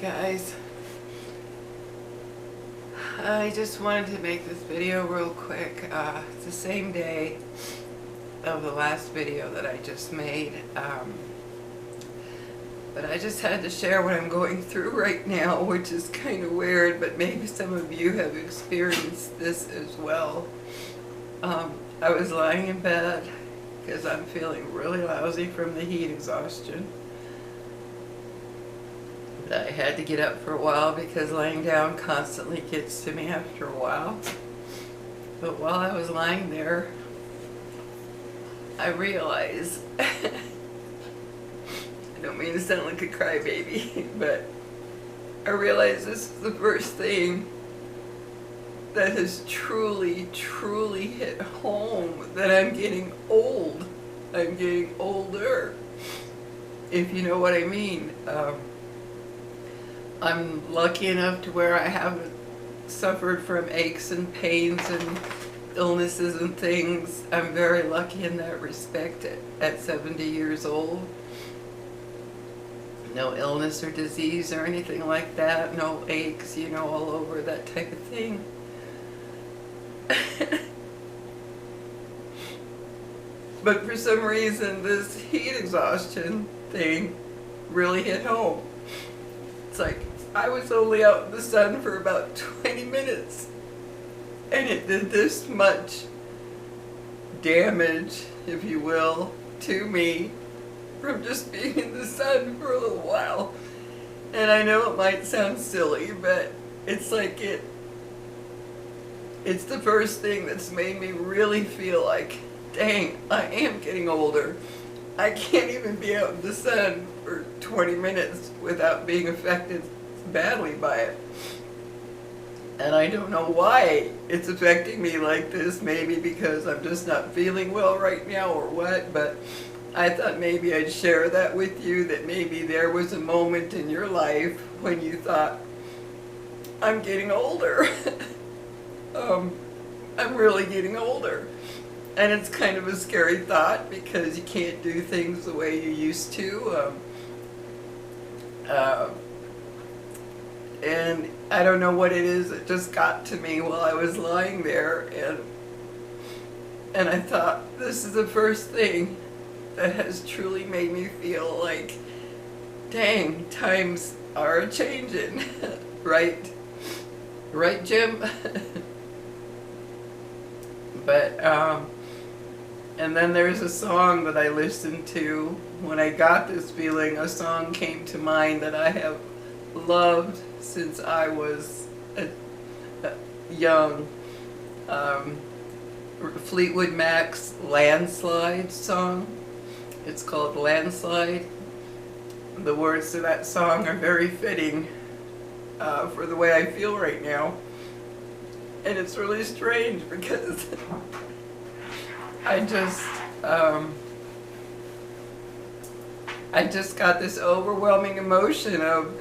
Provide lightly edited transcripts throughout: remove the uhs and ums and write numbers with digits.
guys. I just wanted to make this video real quick. It's the same day of the last video that I just made. But I just had to share what I'm going through right now, which is kind of weird, but maybe some of you have experienced this as well. I was lying in bed because I'm feeling really lousy from the heat exhaustion. I had to get up for a while because laying down constantly gets to me after a while. But while I was lying there, I realized, I don't mean to sound like a crybaby, but I realized this is the first thing that has truly, truly hit home, that I'm getting old. I'm getting older, if you know what I mean. I'm lucky enough to where I haven't suffered from aches and pains and illnesses and things. I'm very lucky in that respect at 70 years old. No illness or disease or anything like that. No aches, you know, all over, that type of thing. But for some reason, this heat exhaustion thing really hit home. It's like, I was only out in the sun for about 20 minutes, and it did this much damage, if you will, to me from just being in the sun for a little while. And I know it might sound silly, but it's like it's the first thing that's made me really feel like, dang, I am getting older. I can't even be out in the sun for 20 minutes without being affected badly by it. And I don't know why it's affecting me like this. Maybe because I'm just not feeling well right now or what, but I thought maybe I'd share that with you, that maybe there was a moment in your life when you thought, I'm getting older. I'm really getting older. And it's kind of a scary thought because you can't do things the way you used to. And I don't know what it is, it just got to me while I was lying there, and I thought, this is the first thing that has truly made me feel like, dang, times are a-changing. Right? Right, Jim? But, and then there's a song that I listened to when I got this feeling. A song came to mind that I have loved since I was young. Fleetwood Mac's Landslide song. It's called Landslide. The words to that song are very fitting for the way I feel right now. And it's really strange because I just got this overwhelming emotion of,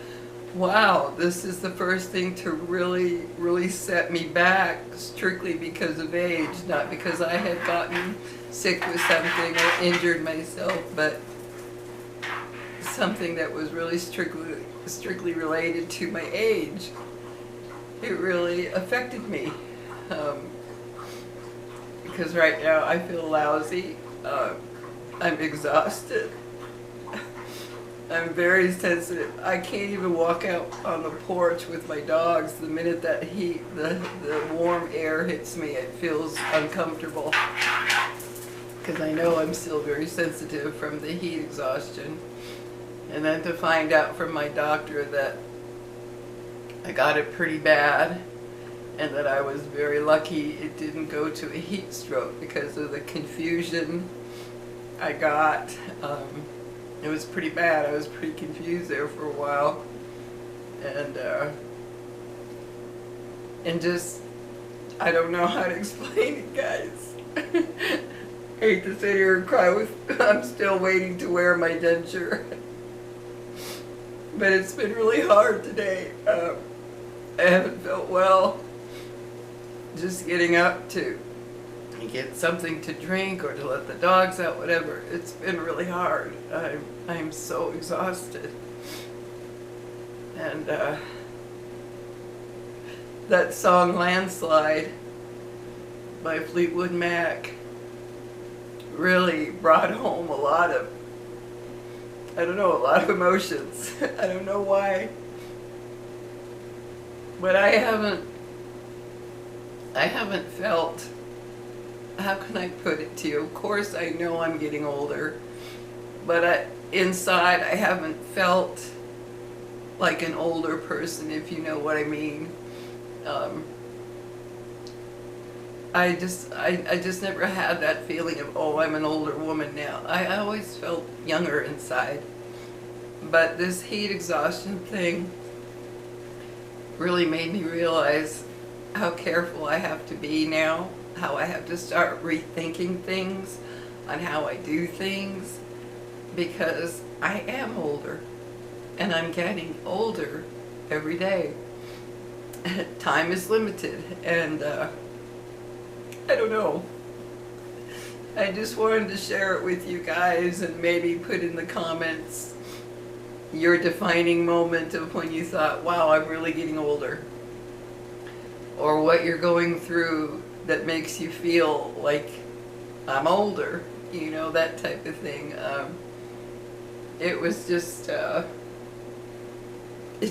wow, this is the first thing to really, really set me back, strictly because of age, not because I had gotten sick with something or injured myself, but something that was really strictly related to my age. It really affected me. Because right now I feel lousy, I'm exhausted, I'm very sensitive. I can't even walk out on the porch with my dogs. The minute that the warm air hits me, it feels uncomfortable. Because I know I'm still very sensitive from the heat exhaustion. And then to find out from my doctor that I got it pretty bad, and that I was very lucky it didn't go to a heat stroke because of the confusion I got. It was pretty bad. I was pretty confused there for a while, and just, I don't know how to explain it, guys. I hate to sit here and cry I'm still waiting to wear my denture. But it's been really hard today. I haven't felt well. Just getting up to get something to drink or to let the dogs out, whatever. It's been really hard. I'm so exhausted. And that song Landslide by Fleetwood Mac really brought home a lot of, I don't know, a lot of emotions. I don't know why. But I haven't felt, how can I put it to you? Of course I know I'm getting older, but inside I haven't felt like an older person, if you know what I mean. I just never had that feeling of, oh, I'm an older woman now. I always felt younger inside. But this heat exhaustion thing really made me realize how careful I have to be now, how I have to start rethinking things on how I do things, because I am older, and I'm getting older every day. Time is limited, and I don't know. I just wanted to share it with you guys and maybe put in the comments your defining moment of when you thought, wow, I'm really getting older. Or what you're going through that makes you feel like I'm older, you know, that type of thing. It was just, it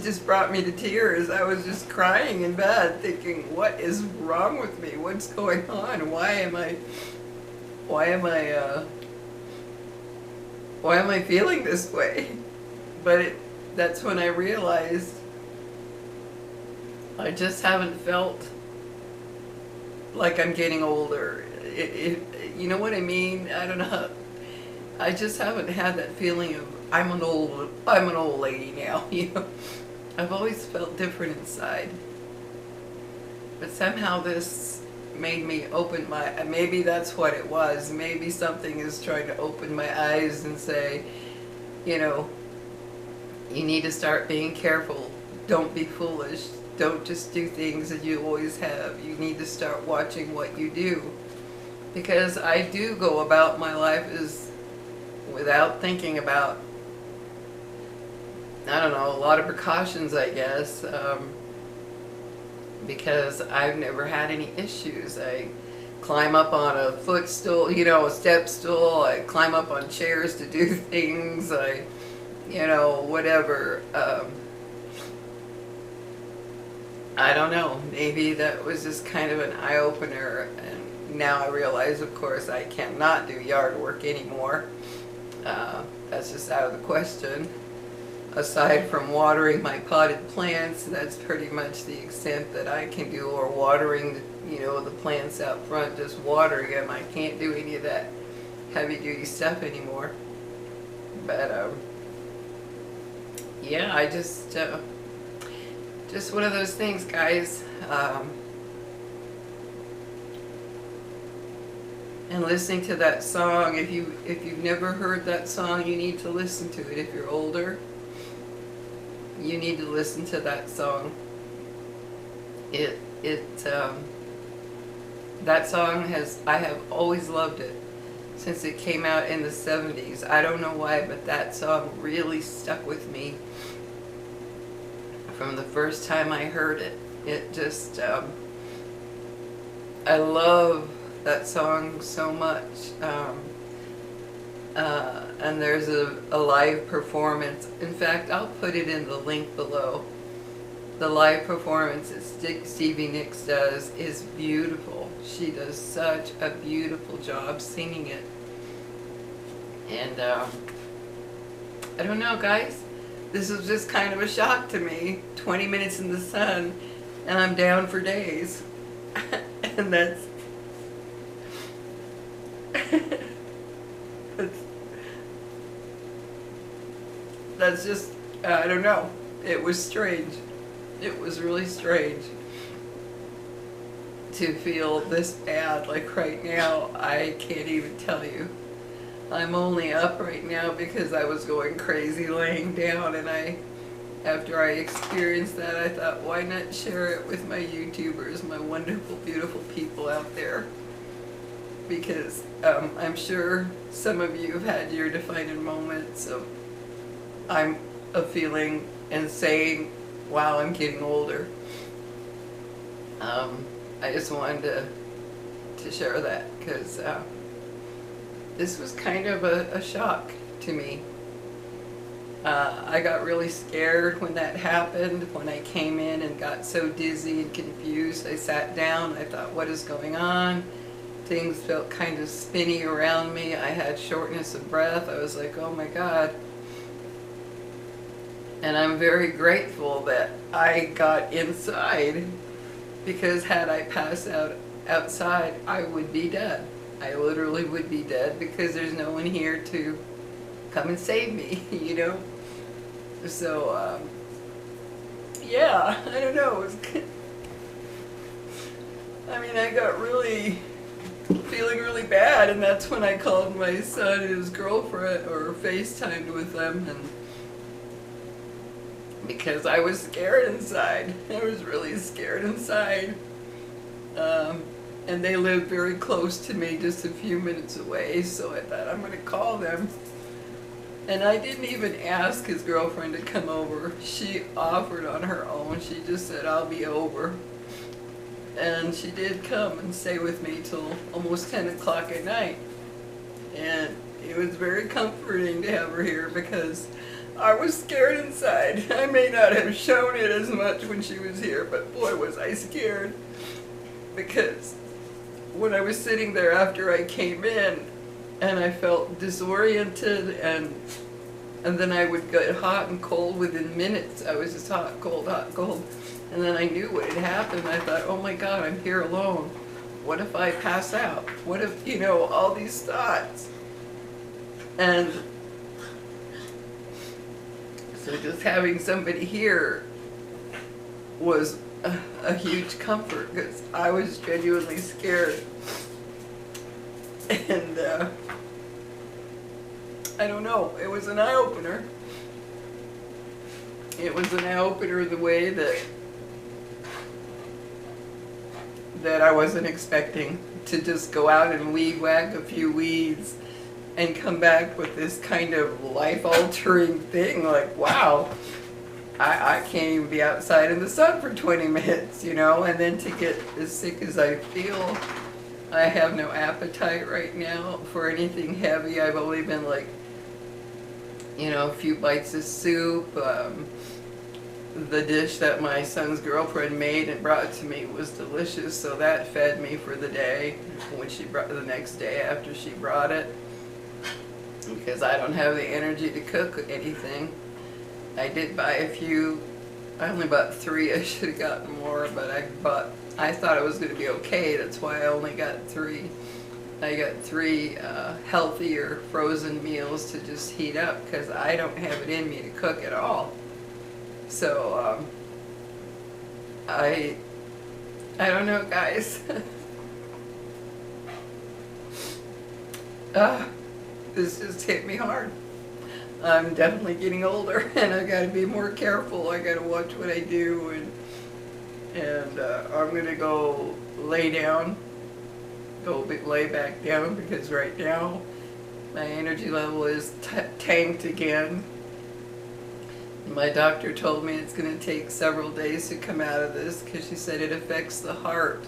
just brought me to tears. I was just crying in bed thinking, what is wrong with me? What's going on? Why am I feeling this way? But that's when I realized I just haven't felt like I'm getting older. You know what I mean? I don't know. I just haven't had that feeling of I'm an old lady now. You know, I've always felt different inside. But somehow this made me open my. Maybe that's what it was. Maybe something is trying to open my eyes and say, you know, you need to start being careful. Don't be foolish. Don't just do things that you always have. You need to start watching what you do. Because I do go about my life as without thinking about, I don't know, a lot of precautions, I guess. Because I've never had any issues. I climb up on a footstool, you know, a step stool. I climb up on chairs to do things. You know, whatever. I don't know. Maybe that was just kind of an eye-opener. And now I realize, of course, I cannot do yard work anymore. That's just out of the question. Aside from watering my potted plants, that's pretty much the extent that I can do, or watering, you know, the plants out front, just watering them. I can't do any of that heavy-duty stuff anymore. But, yeah, I just one of those things, guys. And listening to that song, if you've never heard that song, you need to listen to it. If you're older, you need to listen to that song. That song I have always loved it since it came out in the 70s. I don't know why, but that song really stuck with me from the first time I heard it. It just, I love that song so much. And there's a live performance. In fact, I'll put it in the link below. The live performance that Stevie Nicks does is beautiful. She does such a beautiful job singing it. And I don't know, guys. This was just kind of a shock to me. 20 minutes in the sun, and I'm down for days. And that's just, I don't know. It was strange. It was really strange to feel this bad. Like right now, I can't even tell you. I'm only up right now because I was going crazy laying down, and after I experienced that, I thought, why not share it with my YouTubers, my wonderful, beautiful people out there? Because I'm sure some of you have had your defining moments of feeling and saying, wow, I'm getting older. I just wanted to share that because this was kind of a shock to me. I got really scared when that happened. When I came in and got so dizzy and confused, I sat down. I thought, what is going on? Things felt kind of spinny around me. I had shortness of breath. I was like, oh my God. And I'm very grateful that I got inside, because had I passed out outside, I would be dead. I literally would be dead because there's no one here to come and save me, you know? So, yeah, I don't know. It was, I mean, I got really feeling really bad, and that's when I called my son and his girlfriend, or FaceTimed with them, and because I was scared inside. I was really scared inside. And they lived very close to me, just a few minutes away, so I thought, I'm going to call them. And I didn't even ask his girlfriend to come over. She offered on her own. She just said, I'll be over. And she did come and stay with me till almost 10 o'clock at night. And it was very comforting to have her here because I was scared inside. I may not have shown it as much when she was here, but boy was I scared. Because when I was sitting there after I came in, and I felt disoriented, and then I would get hot and cold within minutes. I was just hot, cold, and then I knew what had happened. I thought, oh my God, I'm here alone. What if I pass out? What if, you know, all these thoughts. And so just having somebody here was a huge comfort, because I was genuinely scared. And I don't know, it was an eye-opener. It was an eye-opener the way that I wasn't expecting, to just go out and weed whack a few weeds and come back with this kind of life-altering thing. Like, wow, I can't even be outside in the sun for 20 minutes, you know, and then to get as sick as I feel. I have no appetite right now for anything heavy. I've only been like, you know, a few bites of soup. The dish that my son's girlfriend made and brought to me was delicious, so that fed me for the day, when she brought the next day after she brought it, because I don't have the energy to cook anything. I did buy a few. I only bought 3. I should have gotten more, but I thought it was going to be okay. That's why I only got 3. I got 3 healthier frozen meals to just heat up, because I don't have it in me to cook at all. So I don't know, guys. This just hit me hard. I'm definitely getting older, and I got to be more careful. I got to watch what I do, and I'm gonna go lay down, lay back down, because right now my energy level is tanked again. My doctor told me it's going to take several days to come out of this, because she said it affects the heart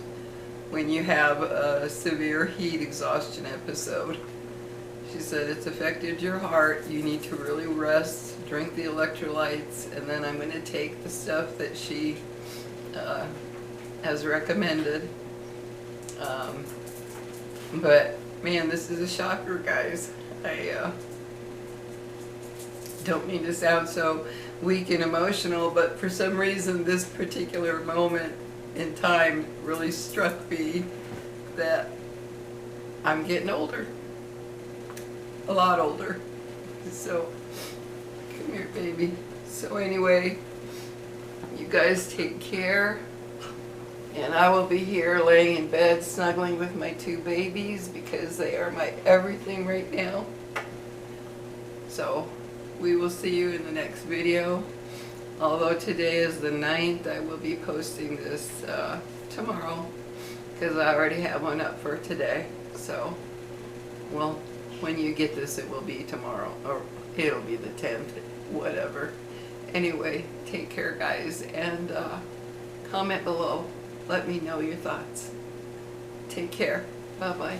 when you have a severe heat exhaustion episode. She said it's affected your heart. You need to really rest, drink the electrolytes, and then I'm going to take the stuff that she has recommended. But man, this is a shocker, guys. I don't mean to sound so weak and emotional, but for some reason this particular moment in time really struck me that I'm getting older. A lot older. So, come here, baby. So anyway, you guys take care. And I will be here laying in bed snuggling with my 2 babies, because they are my everything right now. So, we will see you in the next video. Although today is the 9th, I will be posting this tomorrow, because I already have one up for today. So, well, when you get this, it will be tomorrow, or it'll be the 10th, whatever. Anyway, take care, guys, and comment below. Let me know your thoughts. Take care. Bye-bye.